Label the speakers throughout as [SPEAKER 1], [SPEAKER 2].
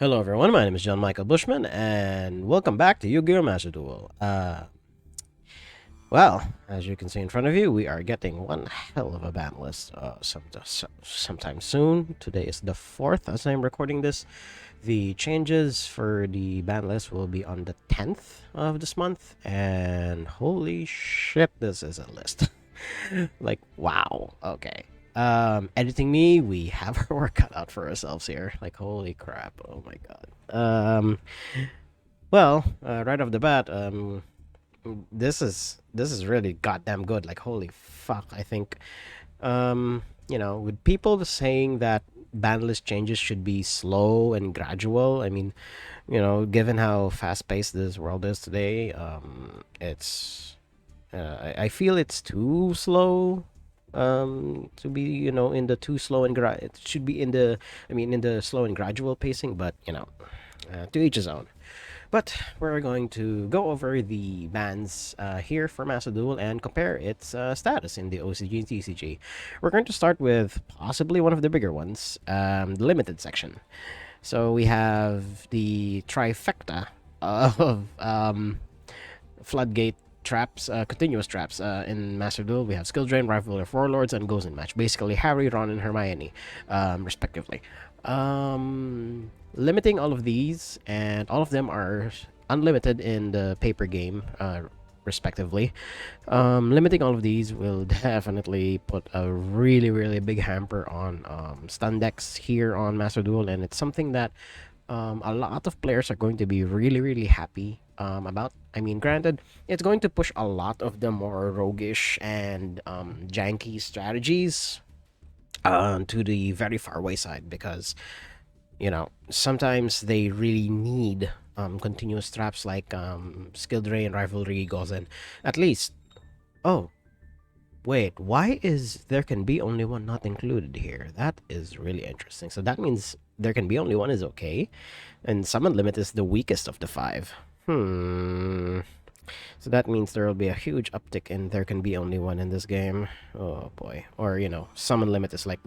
[SPEAKER 1] Hello everyone, my name is John Michael Bushman, and welcome back to YuGiOh Master Duel. Well, as you can see in front of you, we are getting one hell of a ban list sometime soon. Today is the 4th as I'm recording this. The changes for the ban list will be on the 10th of this month, and holy shit, this is a list. Like, wow, okay. Editing me, we have our work cut out for ourselves here. Like, holy crap, oh my god. Right off the bat, this is really goddamn good. Like, holy fuck, I think with people saying that ban list changes should be slow and gradual. I mean, given how fast paced this world is today, it's I feel it's too slow to be in the too slow and it should be in the in the slow and gradual pacing, but to each his own. But we're going to go over the bans here for Master Duel and compare its status in the OCG and TCG. We're going to start with possibly one of the bigger ones, the limited section. So we have the trifecta of floodgate traps, continuous traps in Master Duel. We have Skill Drain, Rival of Warlords, and Goes in Match. Basically, Harry, Ron, and Hermione, respectively. Limiting all of these, and all of them are unlimited in the paper game, respectively. Limiting all of these will definitely put a really, really big hamper on stun decks here on Master Duel, and it's something that a lot of players are going to be really, really happy about. I mean, granted, it's going to push a lot of the more roguish and janky strategies to the very far away side because sometimes they really need continuous traps like skill drain, rivalry, goals, and at least. Oh, wait, why is there can be only one not included here? That is really interesting. So that means there can be only one is okay, and summon limit is the weakest of the five. So that means there will be a huge uptick in there can be only one in this game. Oh boy. Or summon limit is like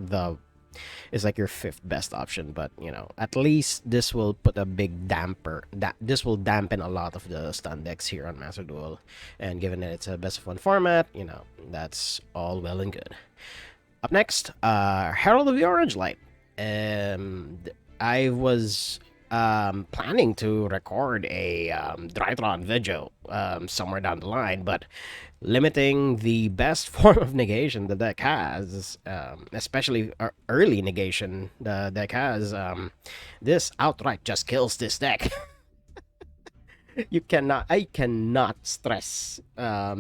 [SPEAKER 1] your fifth best option, but at least this will put a big damper that this will dampen a lot of the stun decks here on Master Duel, and given that it's a best of one format, that's all well and good. Up next, Herald of the Orange Light. I was planning to record a Drytron video somewhere down the line, but limiting the best form of negation the deck has, especially early negation the deck has, this outright just kills this deck. I cannot stress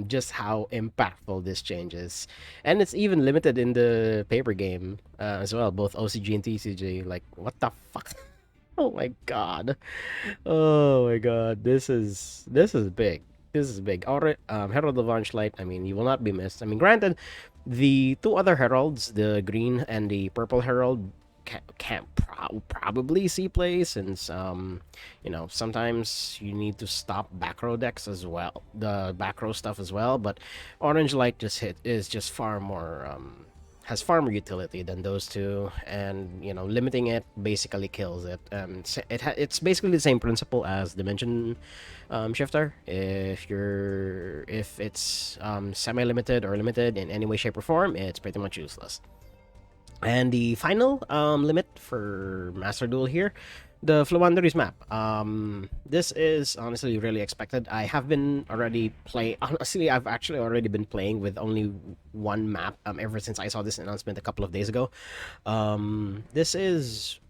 [SPEAKER 1] just how impactful this change is. And it's even limited in the paper game as well, both OCG and TCG. Like, what the fuck? Oh my god. Oh my god. This is big. This is big. Herald of Orange Light, I mean, you will not be missed. I mean, granted, the two other heralds, the green and the purple herald, can't probably see play since sometimes you need to stop back row decks as well, the back row stuff as well. But Orange Light is just far more has far more utility than those two, and limiting it basically kills it. It's basically the same principle as Dimension Shifter. If it's semi-limited or limited in any way, shape, or form, it's pretty much useless. And the final limit for Master Duel here, the Fluanderies map. This is honestly really expected. I have been already play. Honestly, I've actually already been playing with only one map ever since I saw this announcement a couple of days ago. This is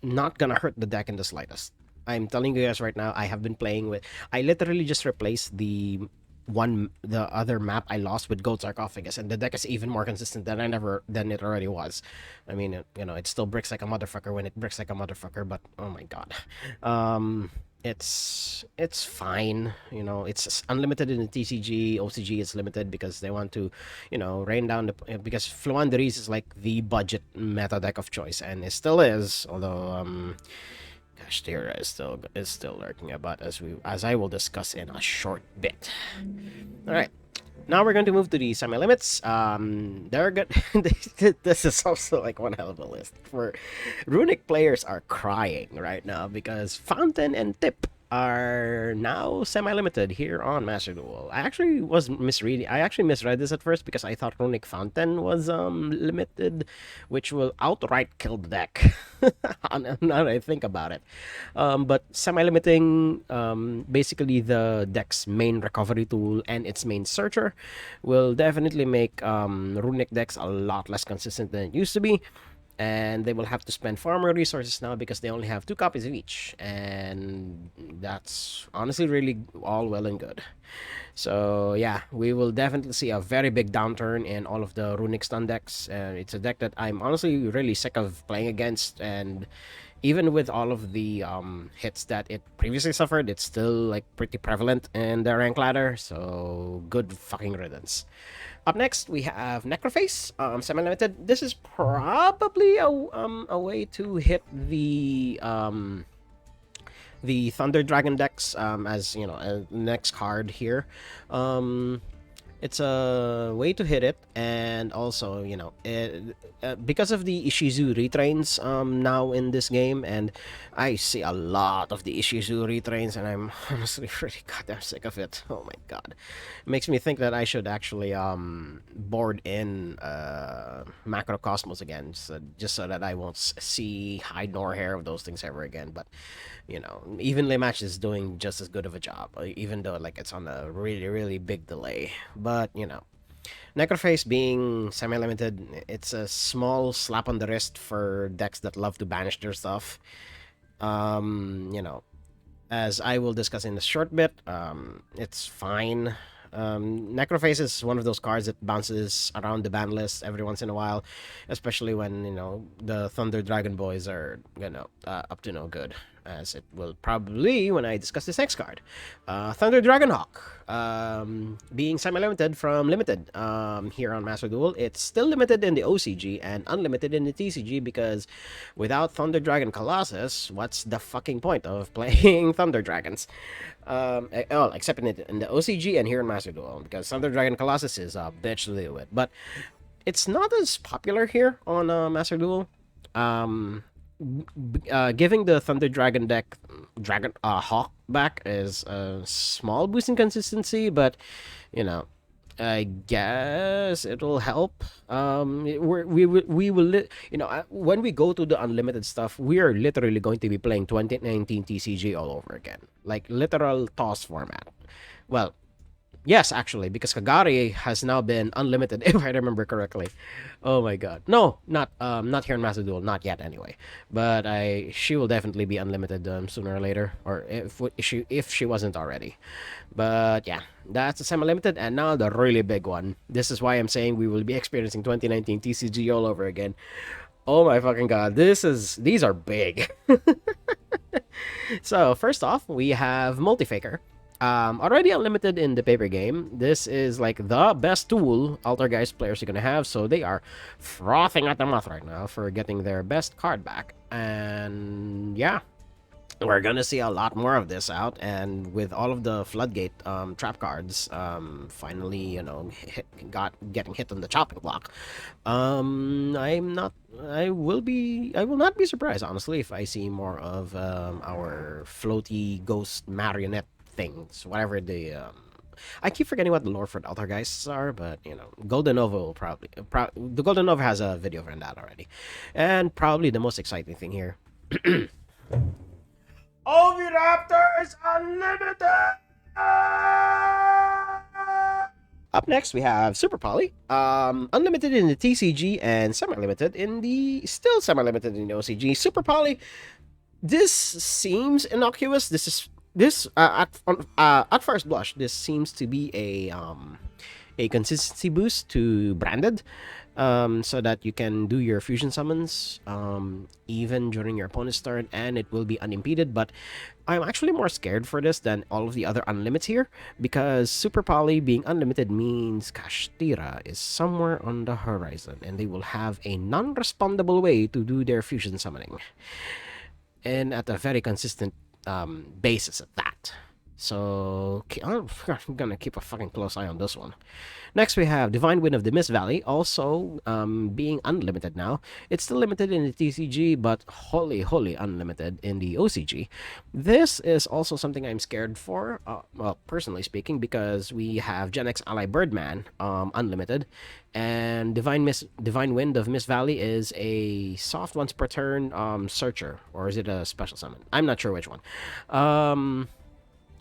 [SPEAKER 1] not gonna hurt the deck in the slightest. I'm telling you guys right now. I have been playing with. I literally just replaced the other map I lost with Goat Sarcophagus, and the deck is even more consistent than it already was. I mean, it still bricks like a motherfucker when it bricks like a motherfucker, but oh my god. It's fine. It's unlimited in the TCG. OCG is limited because they want to, rain down because Fluanderies is like the budget meta deck of choice, and it still is, although Kashtira is still lurking about, as I will discuss in a short bit. All right, Now we're going to move to the semi-limits. They're good. This is also like one hell of a list. For Runic players are crying right now because Fountain and Tip are now semi-limited here on Master Duel. I actually was misreading. I actually misread this at first because I thought Runic Fountain was limited, which will outright kill the deck. Now that I think about it, but semi-limiting, basically the deck's main recovery tool and its main searcher, will definitely make Runic decks a lot less consistent than it used to be, and they will have to spend far more resources now because they only have 2 copies of each, and that's honestly really all well and good. So yeah, we will definitely see a very big downturn in all of the Runic stun decks. It's a deck that I'm honestly really sick of playing against, and even with all of the hits that it previously suffered, it's still like pretty prevalent in the rank ladder. So good fucking riddance. Up next, we have Necroface, semi-limited. This is probably a way to hit the Thunder Dragon decks, as you know, next card here. Um, it's a way to hit it, and also because of the Ishizu retrains now in this game, and I see a lot of the Ishizu retrains, and I'm honestly pretty goddamn sick of it. Oh my god, it makes me think that I should actually board in Macrocosmos again, just so that I won't see hide nor hair of those things ever again. But Evenly Match is doing just as good of a job, even though like it's on a really really big delay. But Necroface being semi-limited, it's a small slap on the wrist for decks that love to banish their stuff. Um, you know, as I will discuss in a short bit, it's fine. Necroface is one of those cards that bounces around the ban list every once in a while, especially when the Thunder Dragon boys are up to no good, as it will probably when I discuss this next card. Thunder Dragonhawk, being semi-limited from limited here on Master Duel. It's still limited in the OCG and unlimited in the TCG because without Thunder Dragon Colossus, what's the fucking point of playing Thunder Dragons? Well, except in the OCG and here in Master Duel, because Thunder Dragon Colossus is a bitch to deal with. But it's not as popular here on Master Duel. Giving the Thunder Dragon deck Dragon Hawk back is a small boost in consistency, but you know, I guess it'll help. We will when we go to the unlimited stuff, we are literally going to be playing 2019 TCG all over again, like literal toss format. Well, yes, actually, because Kagari has now been unlimited, if I remember correctly. Oh my god. No, not here in Master Duel, not yet anyway. But she will definitely be unlimited sooner or later, or if she wasn't already. But yeah, that's a semi-limited, and now the really big one. This is why I'm saying we will be experiencing 2019 TCG all over again. Oh my fucking god, these are big. So first off, we have Multifaker. Already unlimited in the paper game. This is like the best tool Altergeist players are gonna have, so they are frothing at the mouth right now for getting their best card back. And yeah, we're gonna see a lot more of this out, and with all of the floodgate trap cards finally getting hit on the chopping block, I will not be surprised, honestly, if I see more of our floaty ghost marionette things, whatever I keep forgetting what the lore for the Altergeists are, but Golden Nova will the Golden Nova has a video for that already, and probably the most exciting thing here. Oviraptors Unlimited! Up next, we have Super Poly. Unlimited in the TCG and semi-limited in the... Still semi-limited in the OCG. Super Poly, this seems innocuous. At first blush, this seems to be a consistency boost to Branded, so that you can do your fusion summons even during your opponent's turn, and it will be unimpeded. But I'm actually more scared for this than all of the other unlimits here, because Super Poly being unlimited means Kashtira is somewhere on the horizon, and they will have a non-respondable way to do their fusion summoning, and at a very consistent basis at that. So I'm gonna keep a fucking close eye on this one. Next, we have Divine Wind of the Mist Valley, also being unlimited now. It's still limited in the TCG, but wholly unlimited in the OCG. This is also something I'm scared for, well, personally speaking, because we have Gen X Ally Birdman unlimited, and Divine Wind of Mist Valley is a soft once per turn searcher, or is it a special summon? I'm not sure which one.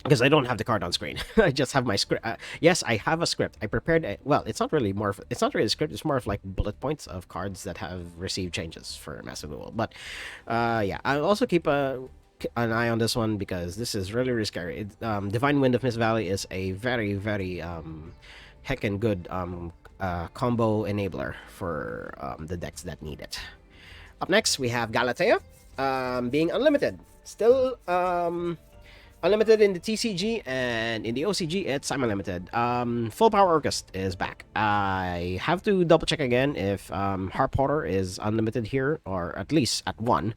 [SPEAKER 1] Because I don't have the card on screen. I just have my script. Yes, I have a script. I prepared. Well, it's not really more. It's not really a script. It's more of like bullet points of cards that have received changes for Master Duel. But yeah, I'll also keep an eye on this one because this is really scary. Divine Wind of Mist Valley is a very heckin' good combo enabler for the decks that need it. Up next, we have Galatea, being unlimited. Still unlimited in the TCG, and in the OCG, it's semi-limited. Full Power Orchest is back. I have to double check again if Harp Horror is unlimited here, or at least at 1.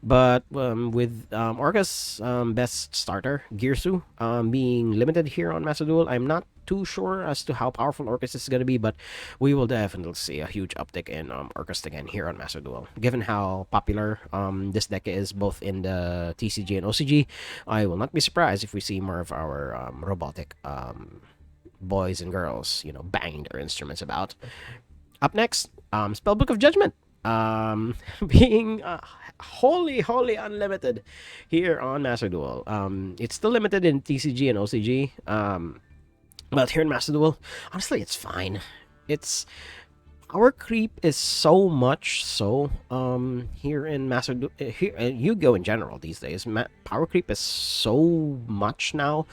[SPEAKER 1] But with Orchest's best starter, Girsu, being limited here on Master Duel, I'm not too sure as to how powerful Orchest is going to be, but we will definitely see a huge uptick in Orchest again here on Master Duel. Given how popular this deck is both in the TCG and OCG, I will not be surprised if we see more of our robotic boys and girls, banging their instruments about. Up next, Spellbook of Judgment, being wholly unlimited here on Master Duel. It's still limited in TCG and OCG. But here in Master Duel, honestly, it's fine. It's power creep is so much so here in Master Duel, here YuGiOh in general these days. Power creep is so much now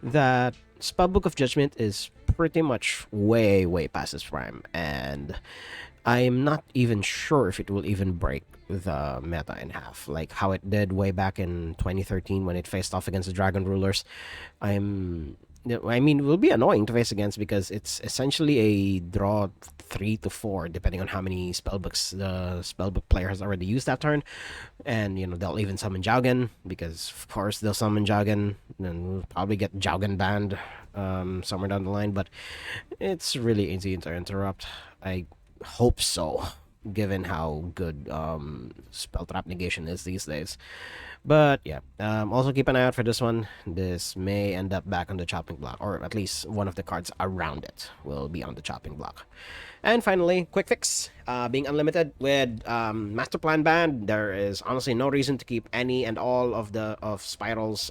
[SPEAKER 1] that Spellbook of Judgment is pretty much way past its prime, and I'm not even sure if it will even break the meta in half, like how it did way back in 2013 when it faced off against the Dragon Rulers. I mean, it will be annoying to face against because it's essentially a draw 3 to 4, depending on how many spellbooks the spellbook player has already used that turn. And, they'll even summon Jaugen, because, of course, they'll summon Jaugen, and we'll probably get Jaugen banned somewhere down the line. But it's really easy to interrupt. I hope so, given how good spell trap negation is these days. But yeah, also keep an eye out for this one. This may end up back on the chopping block, or at least one of the cards around it will be on the chopping block. And finally, Quick Fix, being unlimited with Master Plan banned. There is honestly no reason to keep any and all of Spiral's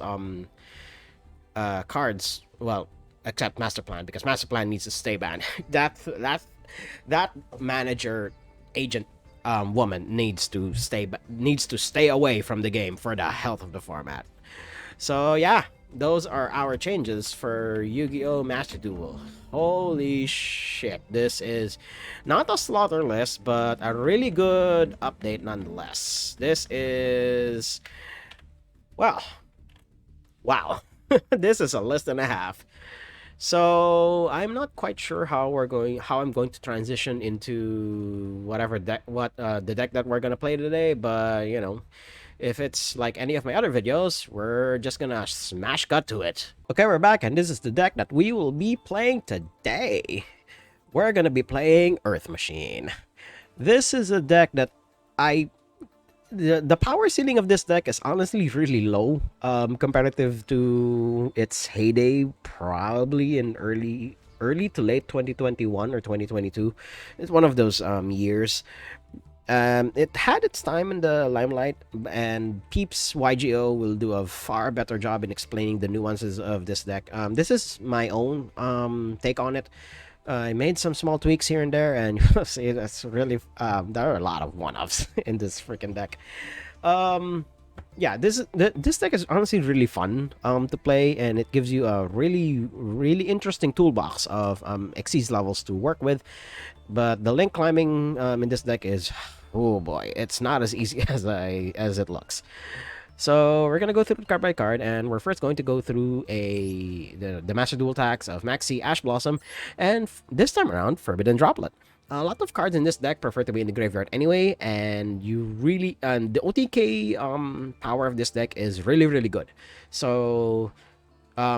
[SPEAKER 1] cards. Well, except Master Plan, because Master Plan needs to stay banned. that manager agent woman needs to stay away from the game for the health of the format. So yeah, those are our changes for Yu-Gi-Oh! Master Duel. Holy shit, this is not a slaughter list, but a really good update nonetheless. This is, well, wow. This is a list and a half. So I'm not quite sure how I'm going to transition into whatever deck, the deck that we're gonna play today. But if it's like any of my other videos, we're just gonna smash cut to it. Okay, we're back, and this is the deck that we will be playing today. We're gonna be playing Earth Machine. This is a deck that the power ceiling of this deck is honestly really low comparative to its heyday, probably in early to late 2021 or 2022. It's one of those years. It had its time in the limelight, and Peeps YuGiOh will do a far better job in explaining the nuances of this deck. This is my own take on it. I made some small tweaks here and there, and you'll see that's really there are a lot of one-offs in this freaking deck. Yeah, this deck is honestly really fun to play, and it gives you a really interesting toolbox of Xyz levels to work with. But the link climbing in this deck is, oh boy, it's not as easy as it looks. So we're gonna go through card by card, and we're first going to go through the Master Duel attacks of Maxi, Ash Blossom, and this time around, Forbidden Droplet. A lot of cards in this deck prefer to be in the graveyard anyway, and the OTK power of this deck is really good. So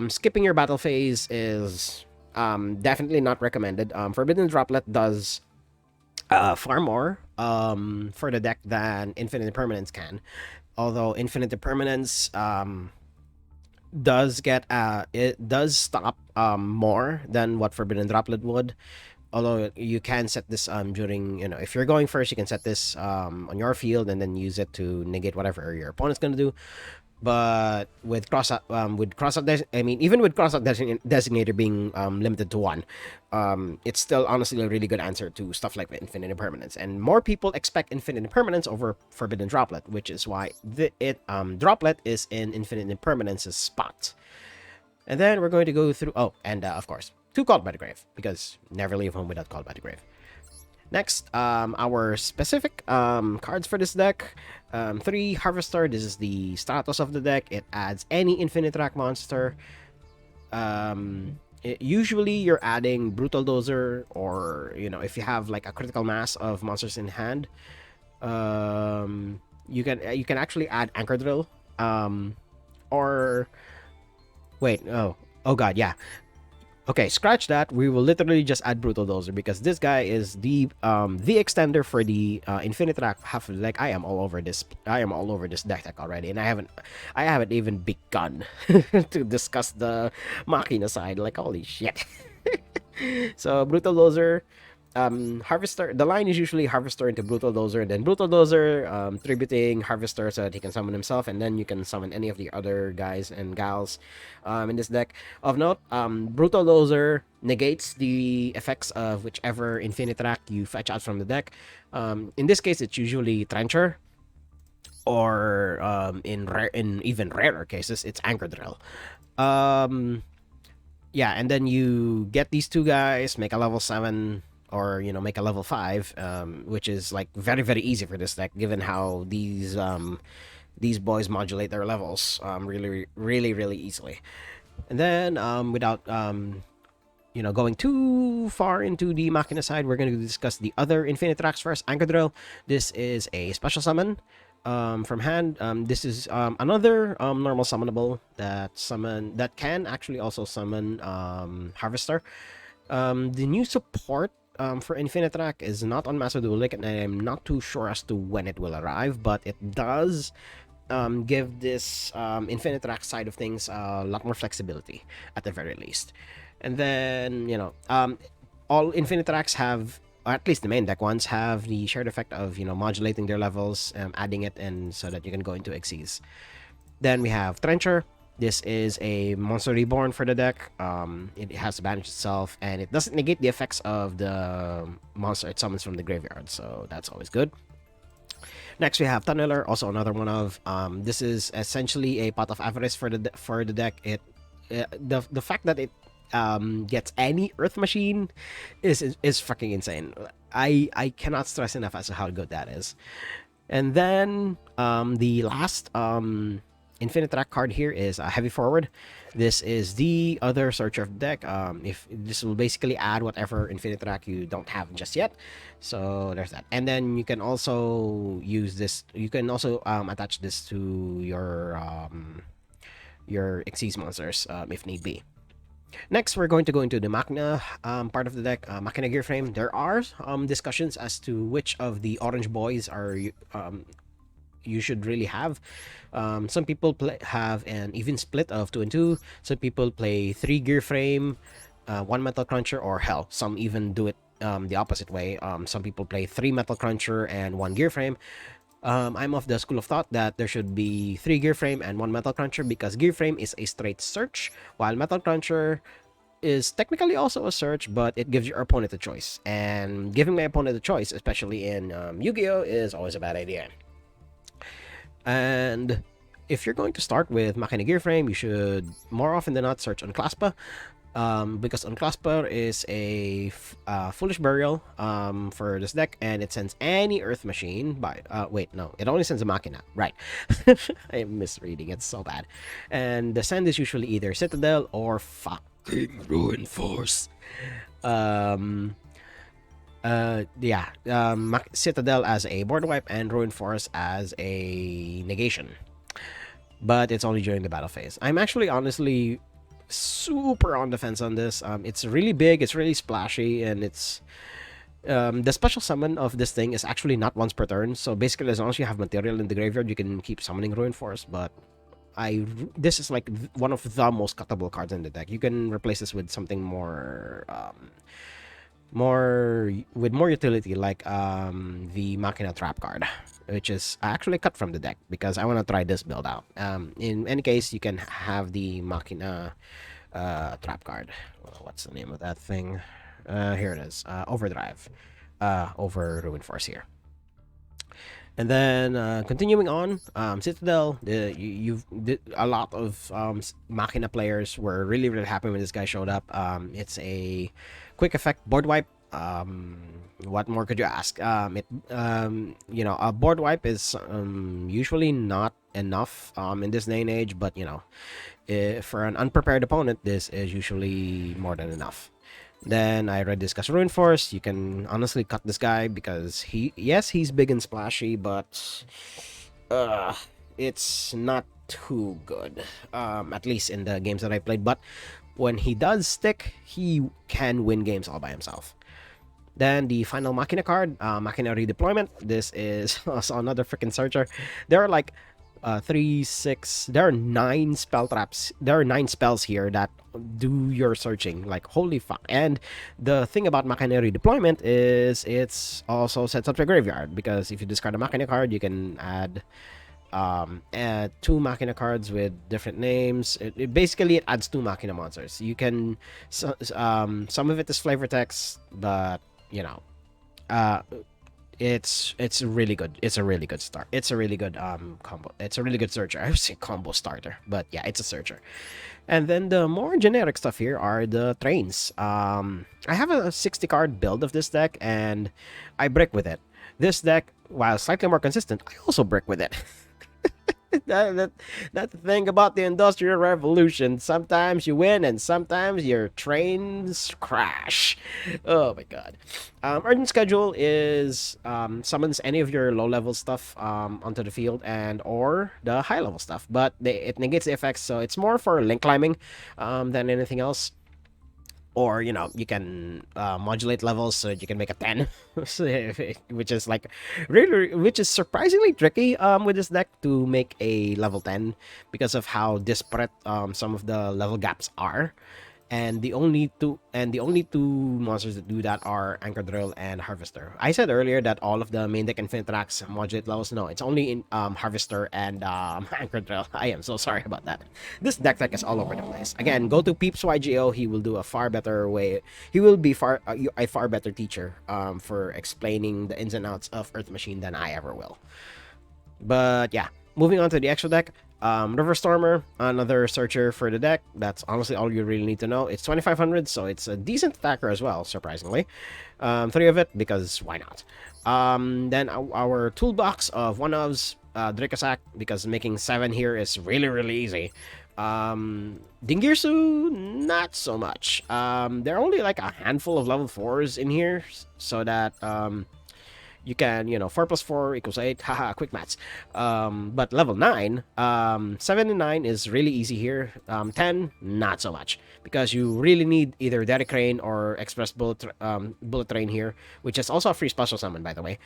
[SPEAKER 1] Skipping your battle phase is definitely not recommended. Forbidden Droplet does far more for the deck than Infinite Impermanence can. Although Infinite Impermanence it does stop more than what Forbidden Droplet would. Although you can set this during, if you're going first, you can set this on your field and then use it to negate whatever your opponent's gonna do. But even with crossout designator being limited to one, it's still honestly a really good answer to stuff like Infinite Impermanence. And more people expect Infinite Impermanence over Forbidden Droplet, which is why Droplet is in Infinite Impermanence's spot. And then we're going to go through. Oh, and of course, 2 Called by the Grave, because never leave home without Called by the Grave. Next, our specific cards for this deck. 3 Harvester. This is the status of the deck. It adds any infinite rack monster. Usually you're adding Brutal Dozer, or if you have like a critical mass of monsters in hand, you can actually add Anchor Drill. Or wait, oh god, yeah. Okay, scratch that. We will literally just add Brutal Dozer, because this guy is the extender for the Infinite Rack half of the deck. I am all over this deck already, and I haven't even begun to discuss the Machina side. Like, holy shit. So Brutal Dozer, Harvester. The line is usually Harvester into Brutal Dozer, and then Brutal Dozer tributing Harvester so that he can summon himself, and then you can summon any of the other guys and gals in this deck. Of note, Brutal Dozer negates the effects of whichever Infinite Rack you fetch out from the deck. In this case, it's usually Trencher, or in even rarer cases, it's Anchor Drill. Yeah, and then you get these 2 guys, make a level 7, or make a level 5, which is like very, very easy for this deck, given how these boys modulate their levels really, really, really easily. And then without going too far into the Machina side, we're going to discuss the other Infinite Racks first. Anchor Drill. This is a special summon from hand. This is another normal summonable that can actually also summon Harvester. The new support for Infinite Rack is not on Master Duelic, and I'm not too sure as to when it will arrive, but it does give this Infinite Rack side of things a lot more flexibility, at the very least. And then, all Infinite Racks have, or at least the main deck ones, have the shared effect of, modulating their levels, adding it, and so that you can go into Xyz. Then we have Trencher. This is a monster reborn for the deck. It has to banish itself, and it doesn't negate the effects of the monster it summons from the graveyard, so that's always good. Next, we have Tunneler, also another one of. This is essentially a pot of avarice for the deck. The fact that it gets any Earth Machine is fucking insane. I cannot stress enough as to how good that is. And then the last Infinite Rack card here is a Heavy Forward. This is the other Searcher of the deck. If this will basically add whatever Infinite Rack you don't have just yet. So there's that. And then you can also use this. You can also attach this to your Xyz monsters if need be. Next, we're going to go into the Machina part of the deck, Machina Gear Frame. There are discussions as to which of the orange boys are you should really have. Some people have an even split of 2 and 2. Some people play 3 Gear Frame, 1 Metal Cruncher, or hell, some even do it the opposite way. Some people play 3 Metal Cruncher and 1 Gear Frame. I'm of the school of thought that there should be 3 Gear Frame and 1 Metal Cruncher, because Gear Frame is a straight search, while Metal Cruncher is technically also a search, but it gives your opponent a choice. And giving my opponent a choice, especially in YuGiOh, is always a bad idea. And if you're going to start with Machina Gear Frame, you should more often than not search Unclaspa, because Unclaspa is a Foolish Burial for this deck, and it sends any Earth Machine by wait, no, it only sends a Machina, right? I'm misreading, it's so bad. And the send is usually either Citadel or fucking Ruin Force. Citadel as a board wipe and Ruin Force as a negation, but it's only during the battle phase. I'm actually honestly super on defense on this. It's really big, it's really splashy, and it's the special summon of this thing is actually not once per turn. So basically, as long as you have material in the graveyard, you can keep summoning Ruin Force. But this is like one of the most cuttable cards in the deck. You can replace this with something more more utility, like the Machina Trap card, which is actually cut from the deck because I want to try this build out. In any case, you can have the Machina Trap card. What's the name of that thing? Here it is. Overdrive over Ruin Force here. And then continuing on, Citadel, a lot of Machina players were really, really happy when this guy showed up. It's a quick effect board wipe. What more could you ask? A board wipe is usually not enough in this day and age, but for an unprepared opponent, this is usually more than enough. Then I already discussed Ruin Force. You can honestly cut this guy because he's big and splashy, but it's not too good. At least in the games that I played. But when he does stick, he can win games all by himself. Then the final Machina card, Machina Redeployment. This is also another freaking searcher. There are like 3, 6. There are 9 spell traps. There are 9 spells here that do your searching. Like, holy fuck. And the thing about Machina Redeployment is it's also sets up your graveyard, because if you discard a Machina card, you can add 2 Machina cards with different names. Basically it adds 2 Machina monsters. You can some of it is flavor text, but it's really good. It's a really good start. It's a really good combo. It's a really good searcher. I would say combo starter, but yeah, it's a searcher. And then the more generic stuff here are the trains. I have a 60 card build of this deck, and I brick with it. This deck, while slightly more consistent, I also brick with it. That's the thing about the Industrial Revolution. Sometimes you win and sometimes your trains crash. Oh my god. Urgent Schedule is summons any of your low level stuff onto the field and or the high level stuff, but it negates the effects, so it's more for link climbing than anything else. Or you can modulate levels so you can make a 10, which is like which is surprisingly tricky with this deck to make a level 10 because of how disparate some of the level gaps are. And the only two monsters that do that are Anchor Drill and Harvester. I said earlier that all of the main deck Infinite Tracks modulate levels. No, it's only in Harvester and Anchor Drill. I am so sorry about that. This deck is all over the place. Again, go to Peeps YuGiOh. He will do a far better way. He will be a far better teacher for explaining the ins and outs of Earth Machine than I ever will. But yeah, moving on to the extra deck. River Stormer, another searcher for the deck. That's honestly all you really need to know. It's 2500, so it's a decent attacker as well, surprisingly. 3 of it, because why not? Then our toolbox of 1-ofs, Dracosac, because making 7 here is really, really easy. Dingirsu, not so much. There are only like a handful of level 4s in here, so that you can, 4 plus 4 equals 8. Haha, quick maths. But level 9, 7 and 9 is really easy here. 10, not so much. Because you really need either Derek Crane or Express Bullet Train here, which is also a free special summon, by the way.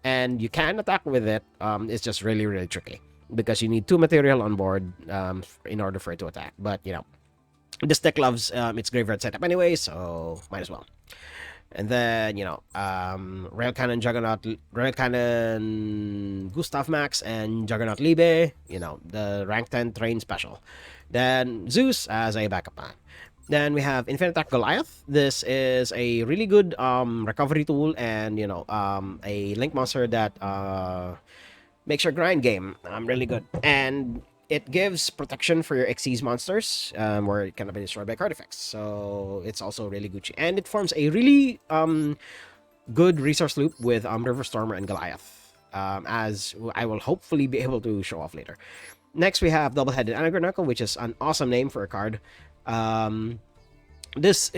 [SPEAKER 1] And you can attack with it. It's just really, really tricky. Because you need 2 material on board in order for it to attack. But, this deck loves its graveyard setup anyway, so might as well. And then, Rail Cannon Gustav Max and Juggernaut Libe, the rank 10 train special. Then Zeus as a backup plan. Then we have Infinite Attack Goliath. This is a really good recovery tool and, a link monster that makes your grind game really good. And it gives protection for your Xyz monsters, where it cannot be destroyed by card effects. So it's also really Gucci. And it forms a really good resource loop with River Stormer and Goliath, as I will hopefully be able to show off later. Next, we have Double-Headed Anagram Knuckle, which is an awesome name for a card. This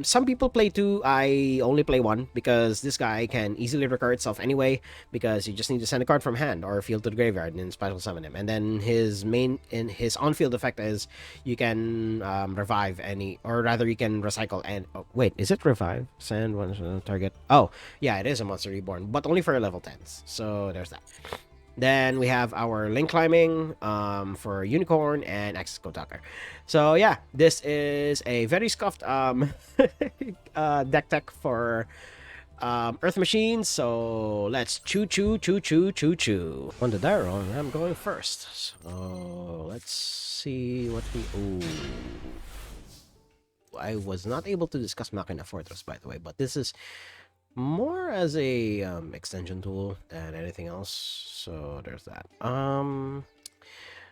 [SPEAKER 1] some people play two. I only play one because this guy can easily recur itself anyway, because you just need to send a card from hand or field to the graveyard and then special summon him. And then his on-field effect is you can revive any, or rather you can recycle. And oh, wait, is it revive? Send one target. Oh yeah, it is a monster reborn, but only for level 10s. So there's that. Then we have our link climbing for Unicorn and Access Kotaker. So yeah, this is a very scuffed deck tech for Earth Machines. So let's choo. On the die roll, I'm going first. So let's see what we. Ooh. I was not able to discuss Machina Fortress, by the way, but this is more as a extension tool than anything else. So there's that.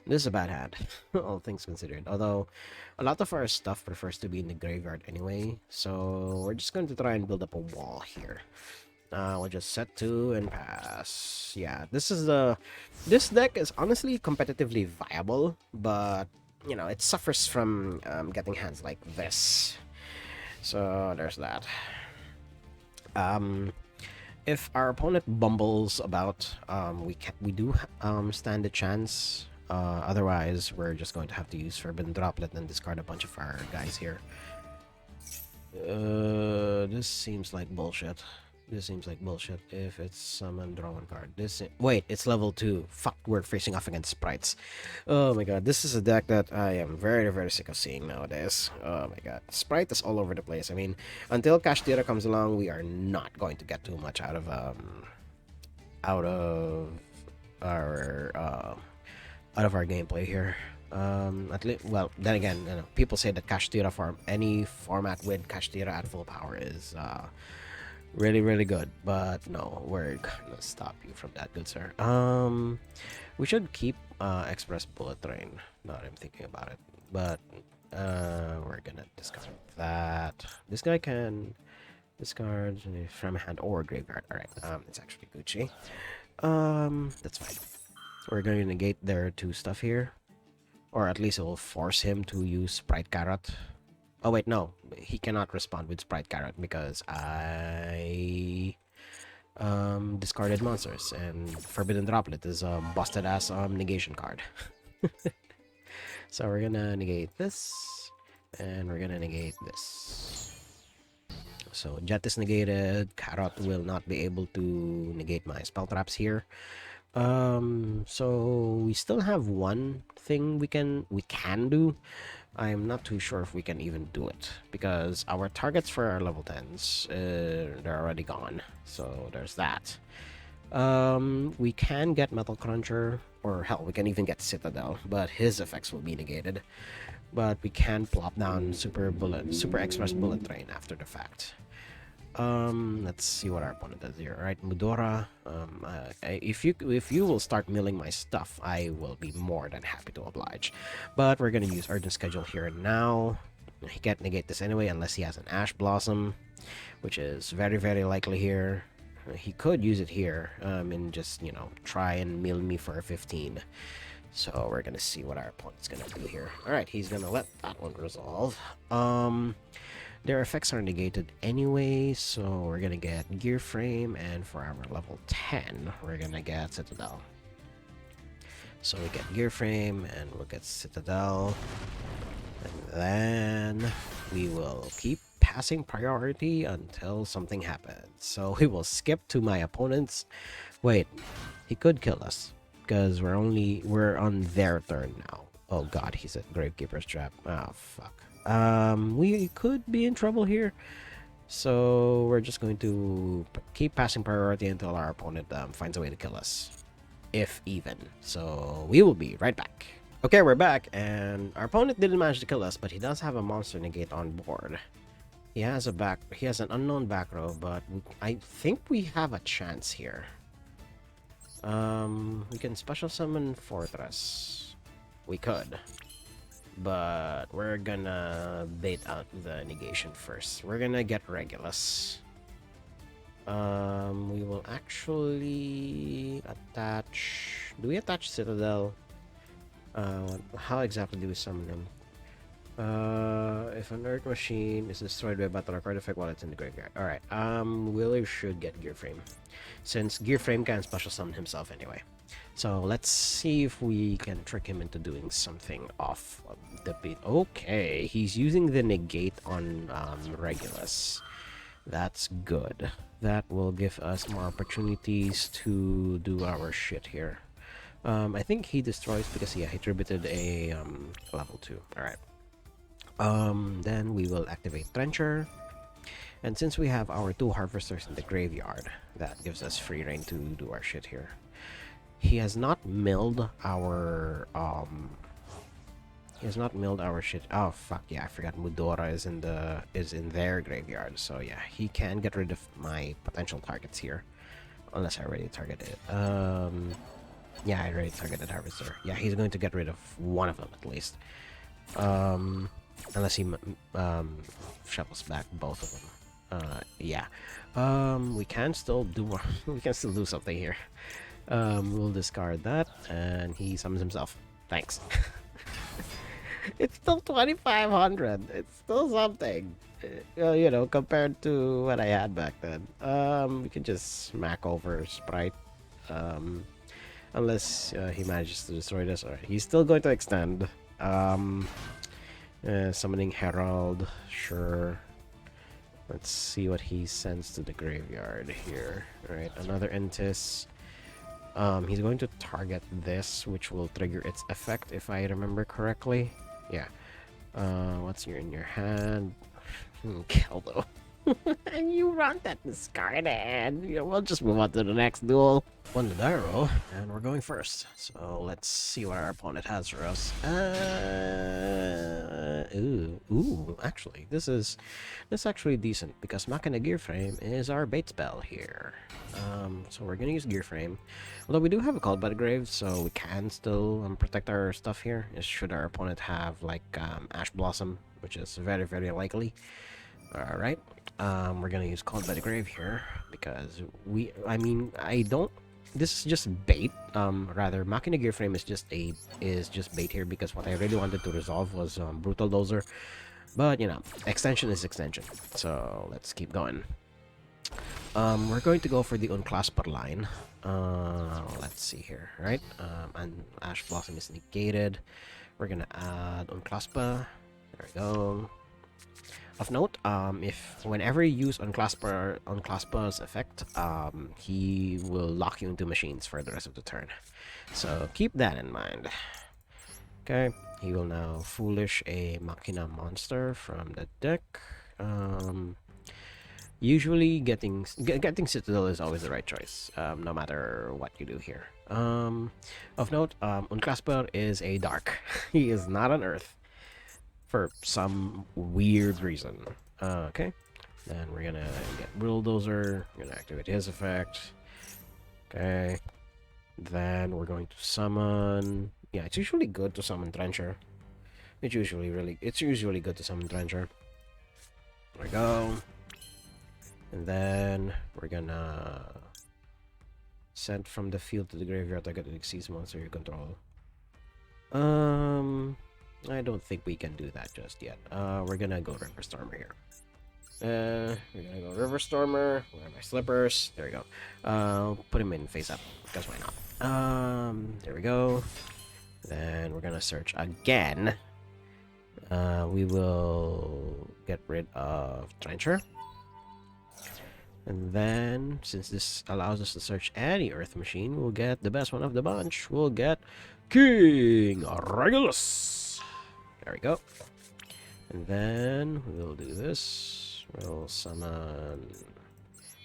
[SPEAKER 1] This is a bad hand, all things considered. Although a lot of our stuff prefers to be in the graveyard anyway, so we're just going to try and build up a wall here. We'll just set 2 and pass. Yeah, this deck is honestly competitively viable, but you know, it suffers from getting hands like this. So there's that. If our opponent bumbles about, we do stand a chance. Otherwise, we're just going to have to use Forbidden Droplet and discard a bunch of our guys here. This seems like bullshit. This seems like bullshit. If it's summon, draw one card. Wait, it's level 2. Fuck, we're facing off against sprites. Oh my god, this is a deck that I am very, very sick of seeing nowadays. Oh my god, sprite is all over the place. I mean, until Kashtira comes along, we are not going to get too much out of our gameplay here. At least, well, then again, you know, people say that Kashtira any format with Kashtira at full power is really, really good, but no, we're gonna stop you from that, good sir. We should keep Express Bullet Train. Now that I'm thinking about it, but we're gonna discard that. This guy can discard from hand or graveyard. All right, it's actually Gucci. That's fine. We're going to negate their 2 stuff here, or at least it will force him to use Sprite Carrot. Oh wait, no, he cannot respond with Sprite Carrot because I discarded monsters, and Forbidden Droplet is a busted ass negation card. So we're gonna negate this, and we're gonna negate this. So Jet is negated. Carrot will not be able to negate my spell traps here. So we still have one thing we can do. I'm not too sure if we can even do it, because our targets for our level 10s, they're already gone. So there's that. We can get Metal Cruncher, or hell, we can even get Citadel, but his effects will be negated. But we can plop down Super Express Bullet Train after the fact. Let's see what our opponent does here. All right, Mudora. If you will start milling my stuff, I will be more than happy to oblige. But we're gonna use Urgent Schedule here and now. He can't negate this anyway unless he has an Ash Blossom, which is very, very likely here. He could use it here, and just, you know, try and mill me for a 15. So we're gonna see what our opponent's gonna do here. All right, he's gonna let that one resolve. Their effects are negated anyway, so we're gonna get Gear Frame, and for our level 10, we're gonna get Citadel. So we get Gear Frame, and we'll get Citadel. And then we will keep passing priority until something happens. So we will skip to my opponent's. Wait, he could kill us, because we're on their turn now. Oh god, he's at Gravekeeper's Trap. Oh fuck. We could be in trouble here, so we're just going to keep passing priority until our opponent finds a way to kill us, if even. So we will be right back. Okay, we're back, and our opponent didn't manage to kill us, but he does have a monster negate on board. He has an unknown back row, but I think we have a chance here. We can special summon Fortress. We could. But we're gonna bait out the negation first. We're gonna get Regulus. We will actually attach. Do we attach Citadel? How exactly do we summon him? If an Earth machine is destroyed by a battle or card effect while it's in the graveyard. Alright, Willer should get Gear Frame. Since Gear Frame can special summon himself anyway. So let's see if we can trick him into doing something off of the beat. Okay, he's using the negate on Regulus. That's good. That will give us more opportunities to do our shit here. I think he destroys because yeah, he tributed a level 2. Alright. Then we will activate Trencher. And since we have our 2 harvesters in the graveyard, that gives us free reign to do our shit here. He has not milled our shit. Oh fuck yeah, I forgot Mudora is in their graveyard. So yeah, he can get rid of my potential targets here. Unless I already targeted it. Yeah, I already targeted Harvester. Yeah, he's going to get rid of one of them at least. Unless he shuffles back both of them. Yeah. We can still do more. We can still do something here. We'll discard that, and he summons himself. Thanks. It's still 2,500. It's still something. You know, compared to what I had back then. We can just smack over Sprite. Unless he manages to destroy this. Alright, he's still going to extend. Summoning Herald, sure. Let's see what he sends to the graveyard here. Alright, another Entis. He's going to target this, which will trigger its effect, if I remember correctly. Yeah. What's in your hand? Keldo. And you run that discard, and yeah, we'll just move on to the next duel. One to die roll, and we're going first. So let's see what our opponent has for us. Actually, this is actually decent because Machina Gear Frame is our bait spell here. So we're gonna use Gear Frame, although we do have a Called by the Grave, so we can still protect our stuff here. Should our opponent have like Ash Blossom, which is very very likely. Alright, we're gonna use Called by the Grave here because this is just bait. Rather, Machina Gear Frame is just bait here because what I really wanted to resolve was Brutal Dozer. But you know, extension is extension. So let's keep going. We're going to go for the Unclasper line. Let's see here, right? And Ash Blossom is negated. We're gonna add Unclasper. There we go. Of note, if whenever you use Unclasper's effect, he will lock you into machines for the rest of the turn. So keep that in mind. Okay, he will now Foolish a Machina monster from the deck. Usually getting Citadel is always the right choice, no matter what you do here. Of note, Unclasper is a dark. He is not on Earth. For some weird reason. Okay. Then we're gonna get Bulldozer. We're gonna activate his effect. Okay. Then we're going to summon. Yeah, it's usually good to summon Trencher. It's usually good to summon Trencher. There we go. And then we're gonna send from the field to the graveyard target that exceeds monster you control. I don't think we can do that just yet. We're gonna go River Stormer here. We're gonna go River Stormer. Where are my slippers? There we go. Put him in face up, because why not? There we go. Then we're gonna search again. We will get rid of Trencher. And then, since this allows us to search any Earth machine, we'll get the best one of the bunch. We'll get King Regulus. There we go. And then we'll do this. We'll summon.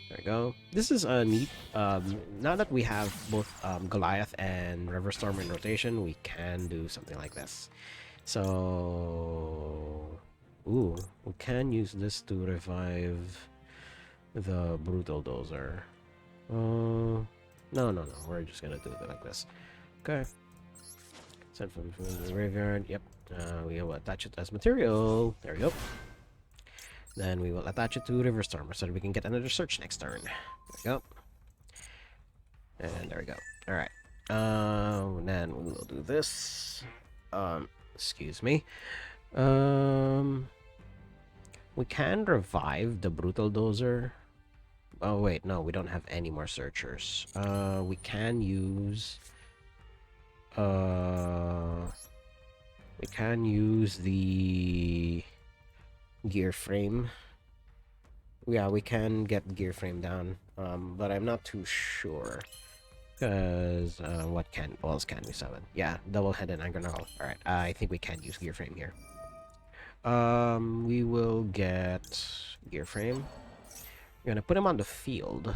[SPEAKER 1] There we go. This is a neat. Now that we have both Goliath and River Storm in rotation, we can do something like this. So, we can use this to revive the Brutal Dozer. No. We're just gonna do it like this. Okay. Send from the graveyard. Yep. We will attach it as material. There we go. Then we will attach it to River Stormer so that we can get another search next turn. There we go. And there we go. Alright. Then we will do this. Excuse me. Um, we can revive the brutal dozer. Oh wait, no, we don't have any more searchers. We can use uh the gear frame. Yeah, we can get gear frame down. But I'm not too sure. Because what else can we summon? Yeah, double-headed anchor null. All right, I think we can use gear frame here. We will get gear frame. We're gonna put him on the field.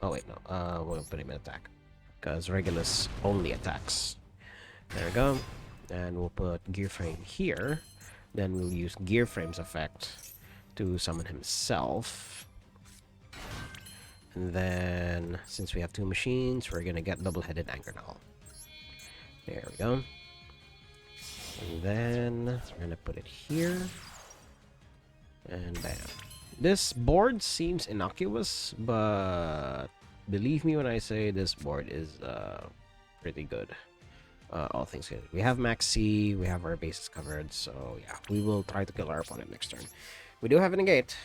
[SPEAKER 1] Oh wait, no. We'll put him in attack because Regulus only attacks. There we go. And we'll put gear frame here. Then we'll use gear frame's effect to summon himself. And then, since we have two machines, we're gonna get double-headed anchor null. There we go. And then we're gonna put it here. And bam. This board seems innocuous, but believe me when I say this board is pretty good. All things good. We have Max C, we have our bases covered, so yeah, we will try to kill our opponent next turn. We do have a negate,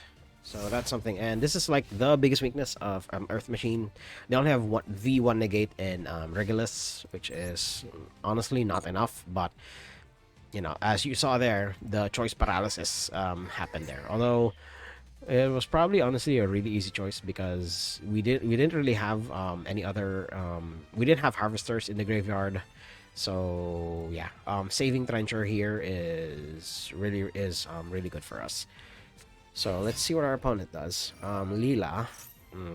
[SPEAKER 1] so that's something. And this is like the biggest weakness of Earth Machine. They only have V1 negate in Regulus, which is honestly not enough, but you know, as you saw there, the choice paralysis happened there. Although it was probably honestly a really easy choice because we didn't really have any other we didn't have harvesters in the graveyard. So yeah, saving Trencher here is really good for us. So let's see what our opponent does. Leela,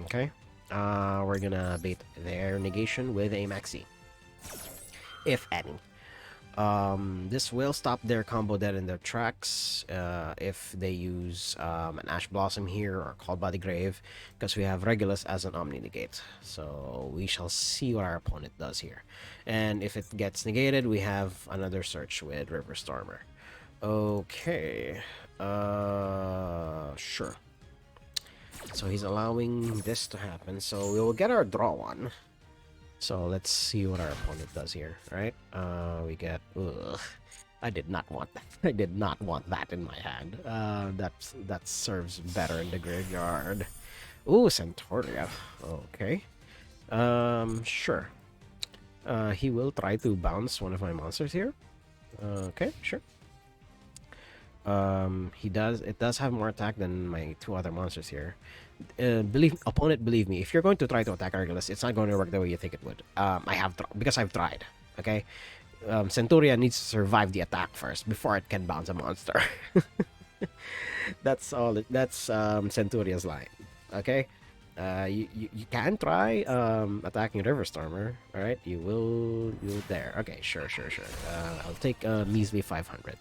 [SPEAKER 1] okay. We're gonna bait their negation with a Maxi, if any. This will stop their combo dead in their tracks if they use an Ash Blossom here or Called by the Grave, because we have Regulus as an Omni Negate. So we shall see what our opponent does here. And if it gets negated, we have another search with River Stormer. Okay. Sure. So he's allowing this to happen. So we will get our draw one. So let's see what our opponent does here, right? We get... Ugh. I did not want that. I did not want that in my hand. That serves better in the graveyard. Ooh, Centauria. Okay. Sure. He will try to bounce one of my monsters here. Okay, sure. It does have more attack than my two other monsters here. Opponent, believe me, if you're going to try to attack Regulus, it's not going to work the way you think it would. Because I've tried. Okay, Centuria needs to survive the attack first before it can bounce a monster. That's all. That's Centuria's line. Okay, you can try attacking River Stormer. All right, you there. Okay, sure. I'll take measly 500.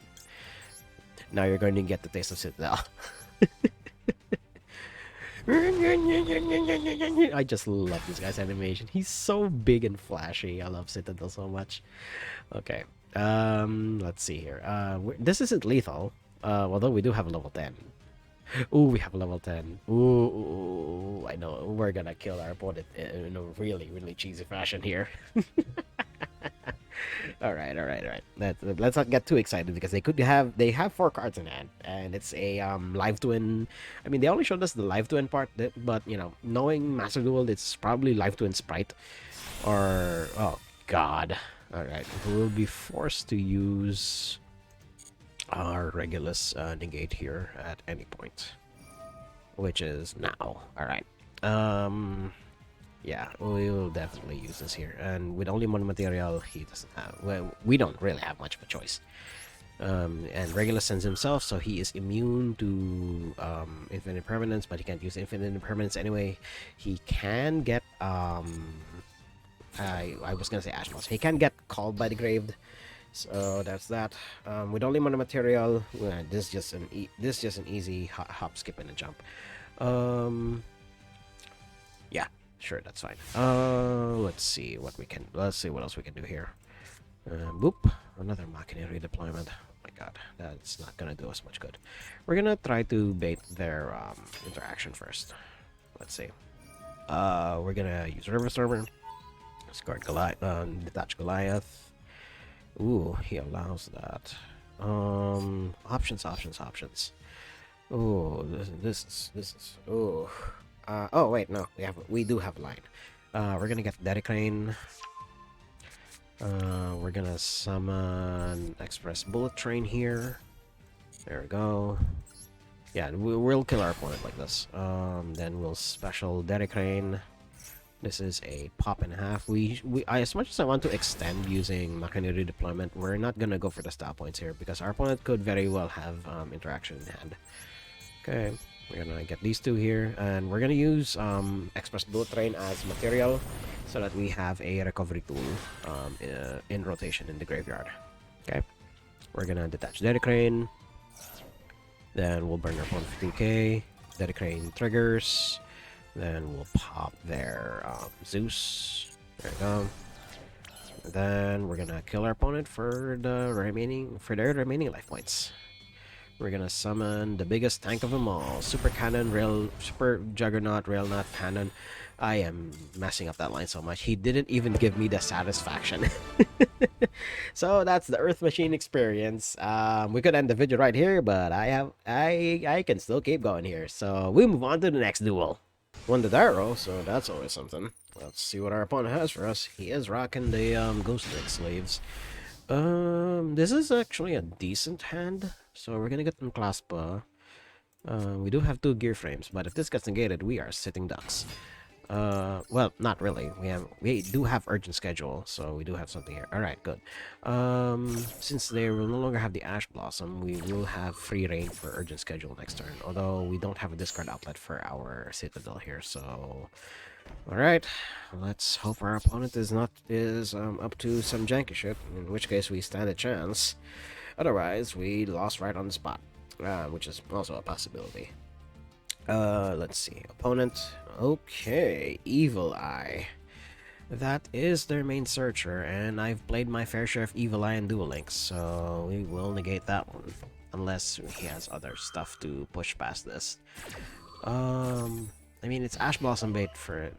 [SPEAKER 1] Now you're going to get the taste of Citadel. I just love this guy's animation. He's so big and flashy. I love Citadel so much. Okay. Let's see here. This isn't lethal. Although we do have a level 10. Ooh, we have a level 10. Ooh, I know. We're gonna kill our opponent in a really, really cheesy fashion here. All right. Let's not get too excited because they have 4 cards in hand, and it's a live twin. I mean, they only showed us the live twin part, but you know, knowing Master Duel, it's probably live twin sprite, or oh god. All right, we'll be forced to use our Regulus negate here at any point, which is now. All right. Yeah, we'll definitely use this here. And with only one material, he doesn't have... Well, we don't really have much of a choice. And Regulus sends himself, so he is immune to infinite permanence, but he can't use infinite impermanence anyway. He can get... I was gonna say Ash Blossom. He can get Called by the Grave. So that's that. With only one material, this is just an easy hop, skip, and a jump. Yeah. Sure, that's fine. Let's see what else we can do here. Boop. Another Machinery deployment. Oh my god, that's not gonna do us much good. We're gonna try to bait their interaction first. Let's see. We're gonna use River Stormer. Discard Goliath. Detach Goliath. Ooh, he allows that. Options. Oh, this is. Oh, oh wait, no, we do have line. We're gonna get Dedicane. We're gonna summon Express Bullet Train here. There we go. Yeah, we'll kill our opponent like this. Then we'll special Dedicane. This is a pop and a half. As much as I want to extend using Machinery Deployment, we're not gonna go for the style points here because our opponent could very well have interaction in hand. Okay, we're gonna get these two here, and we're gonna use Express Bullet Train as material so that we have a recovery tool in rotation in the graveyard. Okay, we're gonna detach Dedicane. Then we'll burn our opponent for 2k. Dedicane triggers. Then we'll pop their Zeus. There we go. And then we're gonna kill our opponent for their remaining life points. We're gonna summon the biggest tank of them all, Super Juggernaut Railnaut Cannon. I am messing up that line so much. He didn't even give me the satisfaction. So that's the Earth Machine experience. We could end the video right here, but I can still keep going here. So we move on to the next duel. Won the Darrow, so that's always something. Let's see what our opponent has for us. He is rocking the Ghost Link Slaves. This is actually a decent hand, so we're gonna get them Claspa. We do have 2 gear frames, but if this gets negated, we are sitting ducks. Well, not really. We do have urgent schedule, so we do have something here. All right, good. Since they will no longer have the Ash Blossom, we will have free reign for urgent schedule next turn. Although we don't have a discard outlet for our Citadel here, so all right. Let's hope our opponent is up to some janky shit. In which case we stand a chance. Otherwise, we lost right on the spot, which is also a possibility. Let's see. Opponent. Okay, Evil Eye. That is their main searcher, and I've played my fair share of Evil Eye and Duel Links, so we will negate that one. Unless he has other stuff to push past this. I mean, it's Ash Blossom bait for,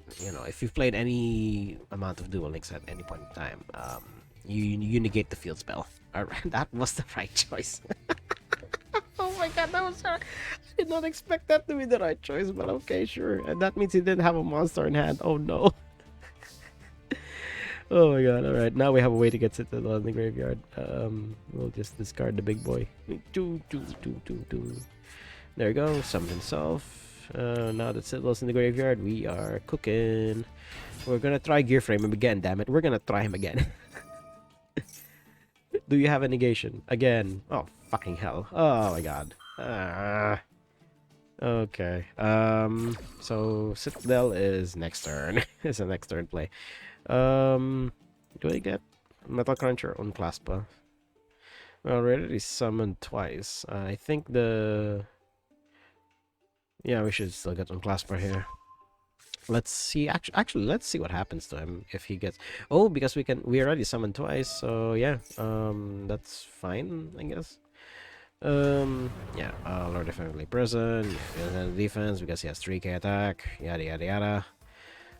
[SPEAKER 1] if you've played any amount of Duel Links at any point in time, you negate the field spell. Alright, that was the right choice. Oh my god, I did not expect that to be the right choice, but okay, sure. And that means he didn't have a monster in hand. Oh no. Oh my god, alright. Now we have a way to get Citadel in the graveyard. We'll just discard the big boy. There we go, summon himself. Now that Citadel's in the graveyard, we are cooking. We're gonna try Gear Frame him again, damn it. We're gonna try him again. Do you have a negation? Again. Oh, fucking hell. Oh my god. Okay. So Citadel is next turn. It's a next turn play. Do I get Metal Cruncher on Claspa? Well, already summoned twice. I think yeah, we should still get on Claspa here. Let's see. Actually, let's see what happens to him if he gets. Oh, because we already summoned twice, so yeah. That's fine, I guess. Yeah. Lord of Family Prison. Defense because he has 3k attack. Yada yada yada.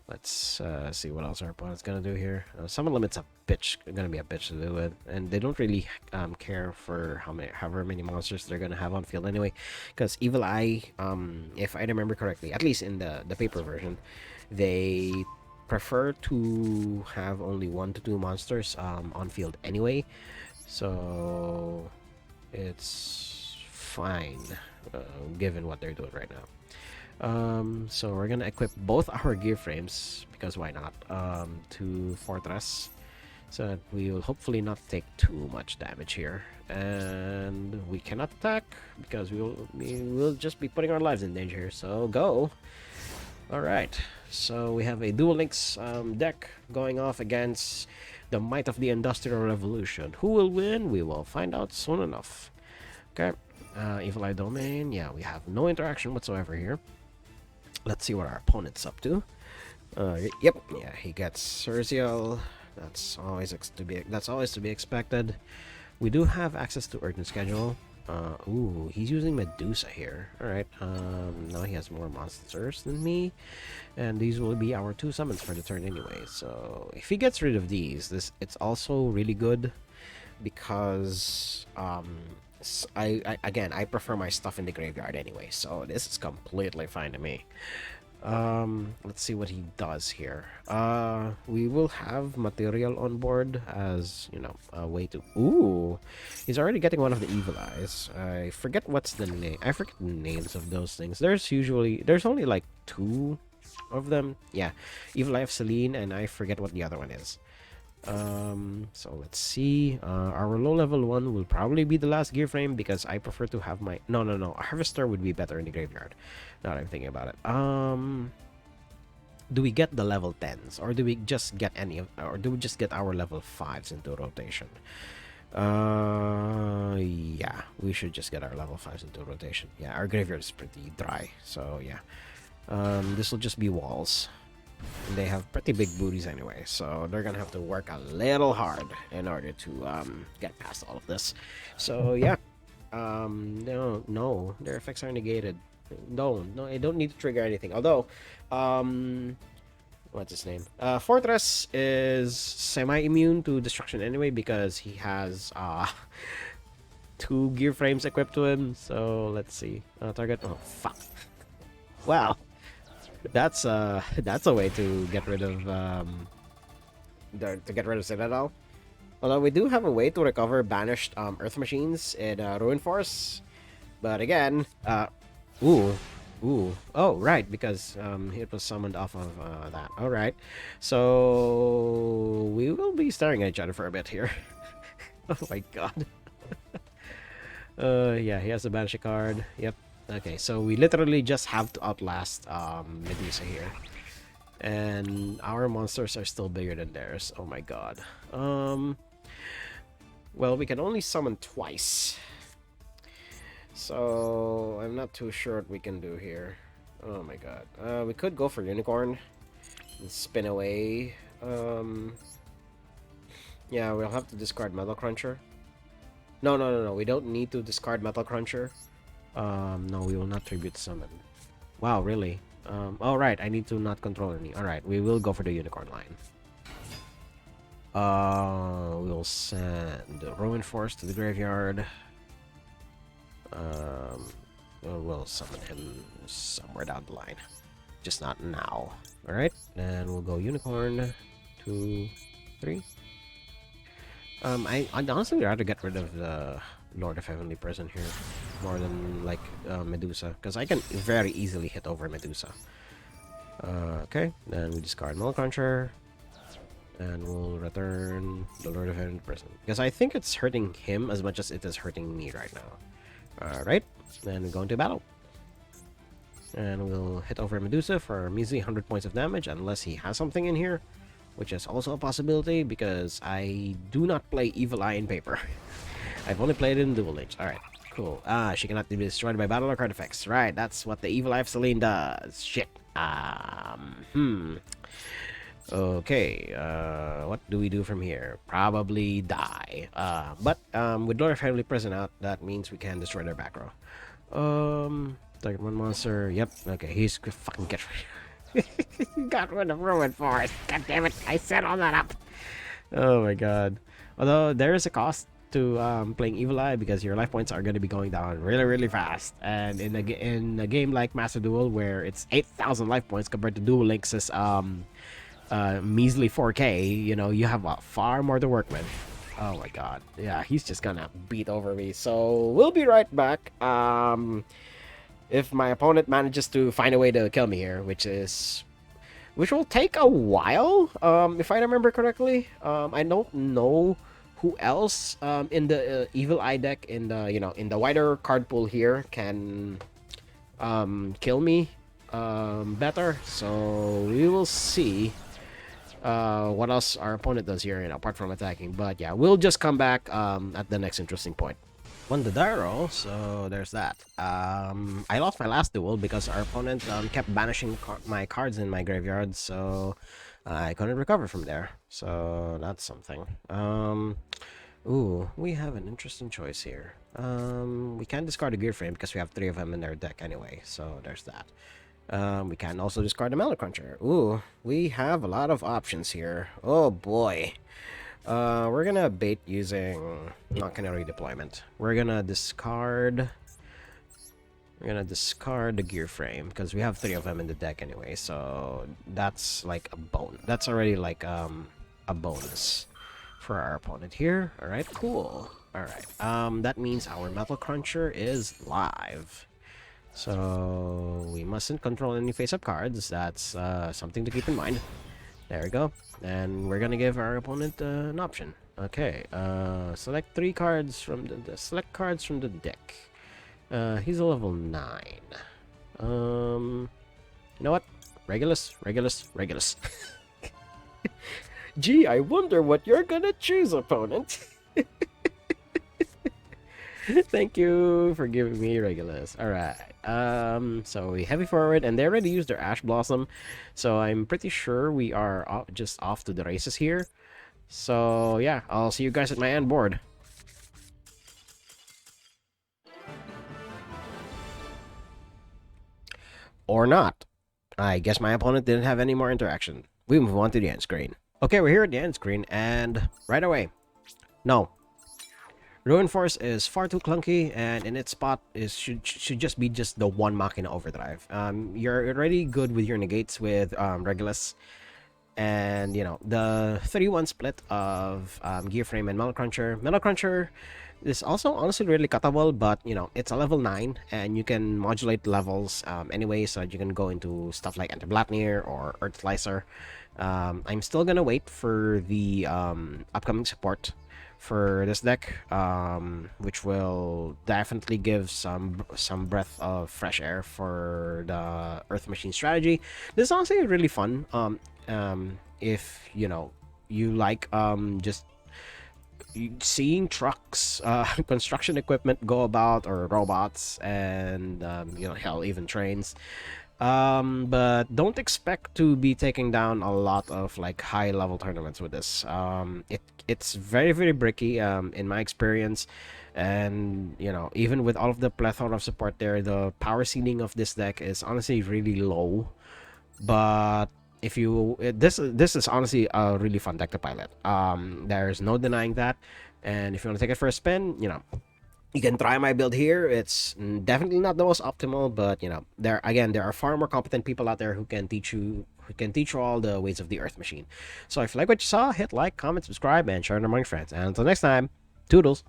[SPEAKER 1] Let's see what else our opponent's gonna do here. Summon limit's gonna be a bitch to do with, and they don't really care for however many monsters they're gonna have on field anyway. Because Evil Eye, if I remember correctly, at least in the paper version, they prefer to have only 1 to 2 monsters on field anyway, so it's fine given what they're doing right now. So we're gonna equip both our gear frames because why not, to Fortress, so that we will hopefully not take too much damage here, and we cannot attack because we will just be putting our lives in danger here. So go. All right, so we have a Duel Links deck going off against the might of the Industrial Revolution. Who will win? We will find out soon enough. Okay. Evil Eye Domain. Yeah, we have no interaction whatsoever here. Let's see what our opponent's up to. Yep, yeah, he gets Cerziel. That's always to be expected. We do have access to Urgent Schedule. Ooh, he's using Medusa here. All right. Now he has more monsters than me, and these will be our 2 summons for the turn anyway. So if he gets rid of these, it's also really good. because again, I prefer my stuff in the graveyard anyway, so this is completely fine to me. Let's see what he does here. We will have material on board as, you know, a way to... Ooh, he's already getting one of the evil eyes. I forget what's the name. I forget the names of those things. There's only like 2 of them. Yeah, evil eye of Celine, and I forget what the other one is. So let's see. Our low level one will probably be the last gear frame because I prefer to have my... No. Harvester would be better in the graveyard. Now that I'm thinking about it. Do we get the level 10s or do we just get or do we just get our level 5s into rotation? Yeah, we should just get our level 5s into rotation. Yeah, our graveyard is pretty dry, so yeah. This will just be walls. And they have pretty big booties anyway, so they're gonna have to work a little hard in order to get past all of this. So yeah, no, their effects are negated. No, I don't need to trigger anything. Although, what's his name? Fortress is semi-immune to destruction anyway because he has 2 gear frames equipped to him. So let's see. Target. Oh fuck. Wow. That's a way to get rid of Citadel. Although we do have a way to recover banished Earth machines in Ruin Force, but again, oh right, because it was summoned off of that. All right, so we will be staring at each other for a bit here. Oh my god. Yeah, he has a banish card. Yep. Okay, so we literally just have to outlast Medusa here. And our monsters are still bigger than theirs. Oh my god. Well, we can only summon twice. So, I'm not too sure what we can do here. Oh my god. We could go for Unicorn and spin away. Yeah, we'll have to discard Metal Cruncher. No. We don't need to discard Metal Cruncher. No, we will not tribute summon. Wow, really? Alright, I need to not control any. Alright, we will go for the Unicorn line. We'll send the Ruin Force to the graveyard. We'll summon him somewhere down the line. Just not now. Alright, then we'll go Unicorn. 2, 3. I'd honestly rather get rid of the Lord of Heavenly Prison here more than like Medusa, because I can very easily hit over Medusa. Okay, then we discard Metal Cruncher and we'll return the Lord of Heavenly Prison because I think it's hurting him as much as it is hurting me right now. Alright, then we go into battle and we'll hit over Medusa for a measly 100 points of damage unless he has something in here, which is also a possibility because I do not play Evil Eye in paper. I've only played it in Duel Links. Alright, cool. She cannot be destroyed by battle or card effects. Right, that's what the Evil Eye of Celine does. Shit. Okay, what do we do from here? Probably die. But with Lord of Heavenly Prison out, that means we can destroy their back row. Target one monster. Yep, okay, he's fucking get got rid of Ruin Force. God damn it, I set all that up. Oh my god. Although there is a cost to playing Evil Eye because your life points are going to be going down really fast, and in a game like Master Duel where it's 8,000 life points compared to Duel Links' measly 4k, you know, you have far more to work with. Oh my god, yeah, he's just gonna beat over me, so we'll be right back. If my opponent manages to find a way to kill me here, which will take a while, if I remember correctly. I don't know who else in the Evil Eye deck in the wider card pool here can kill me better. So we will see what else our opponent does here, apart from attacking. But yeah, we'll just come back at the next interesting point. Won the die roll, so there's that. I lost my last duel because our opponent kept banishing my cards in my graveyard, so I couldn't recover from there. So that's something. Ooh, we have an interesting choice here. We can discard a gear frame because we have 3 of them in our deck anyway, so there's that. We can also discard the Metal Cruncher. Ooh, we have a lot of options here. Oh boy. We're gonna bait using not canary deployment. We're gonna discard. We're gonna discard the gear frame because we have 3 of them in the deck anyway. So that's like a bone. That's already like a bonus for our opponent here. All right, cool. All right. That means our Metal Cruncher is live. So we mustn't control any face-up cards. That's something to keep in mind. There we go. And we're gonna give our opponent an option. Okay. Select 3 cards from select cards from the deck. He's a level 9. You know what? Regulus, Regulus, Regulus. Gee, I wonder what you're gonna choose, opponent. Thank you for giving me Regulus. Alright. So we heavy forward, and they already used their Ash Blossom. So I'm pretty sure we are just off to the races here. So yeah, I'll see you guys at my end board. Or not. I guess my opponent didn't have any more interaction. We move on to the end screen. Okay, we're here at the end screen, and right away. No. Ruin Force is far too clunky, and in its spot should just be just the 1 Machina Overdrive. You're already good with your negates with Regulus, and you know the 3-1 split of Gear Frame and Metal Cruncher. Metal Cruncher is also honestly really cuttable, but you know it's a level 9, and you can modulate levels anyway, so you can go into stuff like Anti-Blatnir or Earth Slicer. I'm still gonna wait for the upcoming support for this deck, which will definitely give some breath of fresh air for the Earth Machine strategy. This is honestly really fun. If you know you like just seeing trucks, construction equipment go about, or robots, and you know, hell, even trains. But don't expect to be taking down a lot of like high level tournaments with this. It's very very bricky in my experience, and you know, even with all of the plethora of support there, the power ceiling of this deck is honestly really low. But if you this is honestly a really fun deck to pilot. There's no denying that. And if you want to take it for a spin, you know, you can try my build here. It's definitely not the most optimal, but you know, there are far more competent people out there who can teach you all the ways of the Earth Machine. So if you like what you saw, hit like, comment, subscribe, and share it among your friends. And until next time, toodles.